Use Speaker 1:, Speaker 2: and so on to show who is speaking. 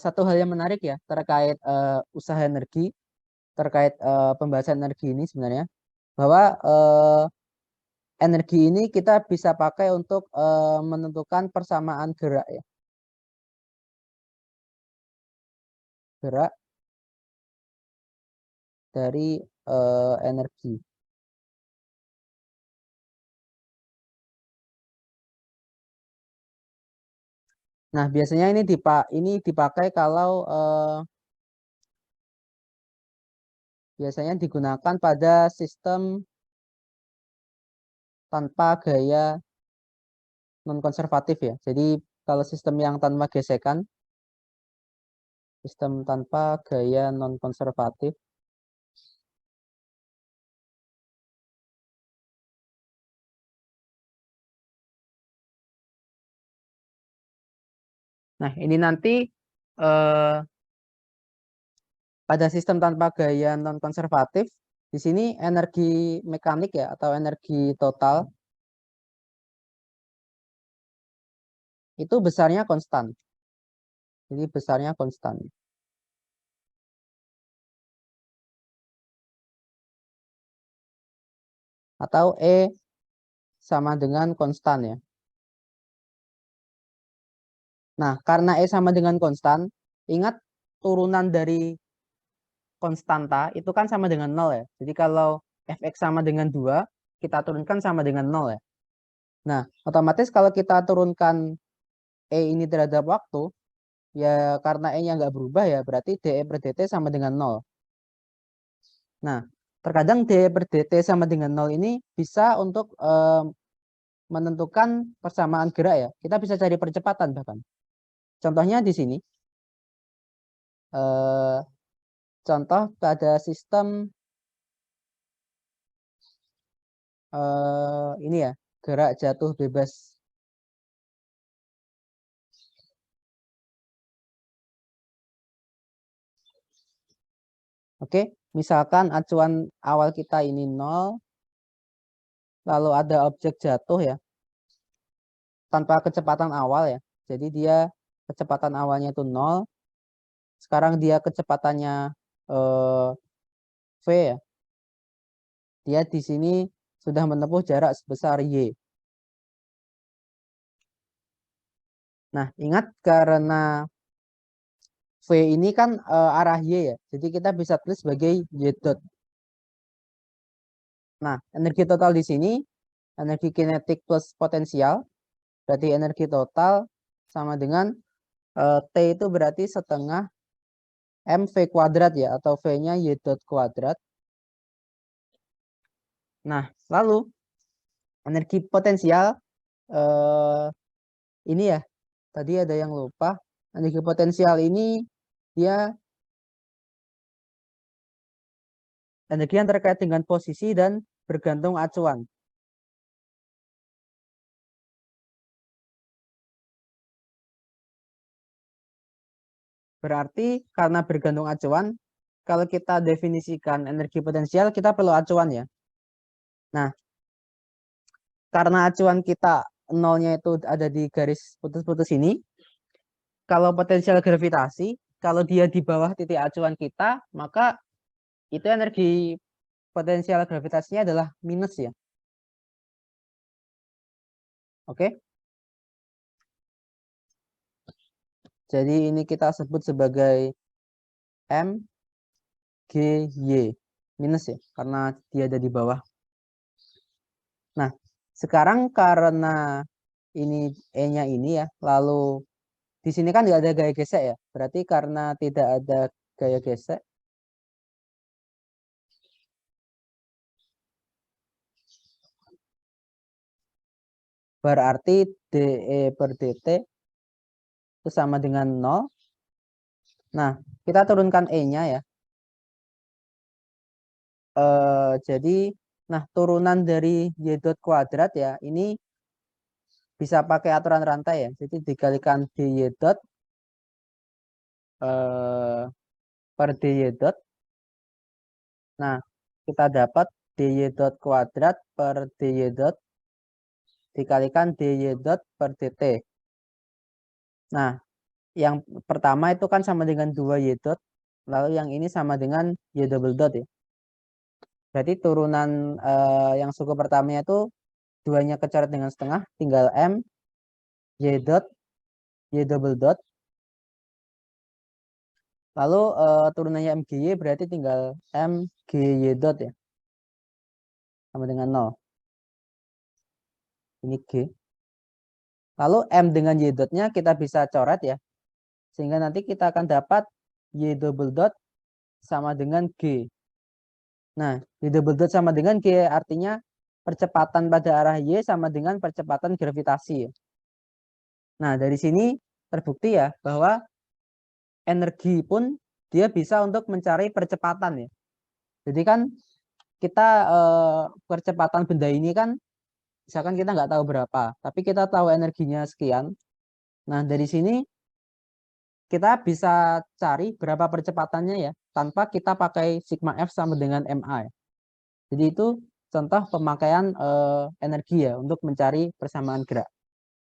Speaker 1: satu hal yang menarik ya terkait usaha energi, terkait pembahasan energi ini sebenarnya, bahwa energi ini kita bisa pakai untuk menentukan persamaan gerak ya. Gerak dari energi. Nah, biasanya ini dipakai kalau biasanya digunakan pada sistem tanpa gaya non-konservatif ya. Jadi kalau sistem yang tanpa gesekan, sistem tanpa gaya non-konservatif. Nah, ini nanti pada sistem tanpa gaya non-konservatif, di sini energi mekanik ya atau energi total itu besarnya konstan. Jadi besarnya konstan. Atau E sama dengan konstan ya. Nah, karena E sama dengan konstan, ingat turunan dari konstanta itu kan sama dengan 0 ya. Jadi kalau fx sama dengan 2, kita turunkan sama dengan 0 ya. Nah, otomatis kalau kita turunkan E ini terhadap waktu, ya karena E-nya nggak berubah ya, berarti dE per dt sama dengan 0. Nah, terkadang dE per dt sama dengan 0 ini bisa untuk menentukan persamaan gerak ya. Kita bisa cari percepatan bahkan. Contohnya di sini. Contoh pada sistem ini ya, gerak jatuh bebas. Oke, misalkan acuan awal kita ini 0, lalu ada objek jatuh ya, tanpa kecepatan awal ya. Jadi dia kecepatan awalnya itu 0, sekarang dia kecepatannya V ya. Dia di sini sudah menempuh jarak sebesar Y. Nah, ingat karena V ini kan arah Y ya. Jadi kita bisa tulis sebagai Y dot. Nah, energi total di sini, energi kinetik plus potensial, berarti energi total sama dengan T itu berarti setengah mv kuadrat ya, atau V-nya Y dot kuadrat. Nah, lalu energi potensial, ini ya, tadi ada yang lupa. Energi potensial ini dia energi yang terkait dengan posisi dan bergantung acuan. Berarti karena bergantung acuan, kalau kita definisikan energi potensial, kita perlu acuan ya. Nah, karena acuan kita nolnya itu ada di garis putus-putus ini, kalau potensial gravitasi, kalau dia di bawah titik acuan kita, maka itu energi potensial gravitasinya adalah minus ya. Oke. Jadi ini kita sebut sebagai MGY minus ya, karena dia ada di bawah. Nah, sekarang karena ini E-nya ini ya, lalu di sini kan nggak ada gaya gesek ya, berarti karena tidak ada gaya gesek, berarti dE per dt itu sama dengan 0. Nah, kita turunkan E-nya ya. Jadi, nah turunan dari Y dot kuadrat ya, ini bisa pakai aturan rantai ya. Jadi dikalikan dy dot per dy dot. Nah, kita dapat dy dot kuadrat per dy dot dikalikan dy dot per dt. Nah, yang pertama itu kan sama dengan 2Y dot, lalu yang ini sama dengan Y double dot ya. Berarti turunan yang suku pertamanya itu 2-nya kecoret dengan setengah, tinggal M, Y dot, Y double dot. Lalu turunannya MGY berarti tinggal MGY dot ya. Sama dengan 0. Ini G. Lalu M dengan Y dotnya kita bisa coret ya. Sehingga nanti kita akan dapat Y double dot sama dengan G. Nah, Y double dot sama dengan G artinya percepatan pada arah Y sama dengan percepatan gravitasi. Nah, dari sini terbukti ya bahwa energi pun dia bisa untuk mencari percepatan ya. Jadi kan kita percepatan benda ini kan misalkan kita nggak tahu berapa, tapi kita tahu energinya sekian. Nah, dari sini kita bisa cari berapa percepatannya ya, tanpa kita pakai sigma F sama dengan MA ya. Jadi itu contoh pemakaian energi ya untuk mencari persamaan gerak.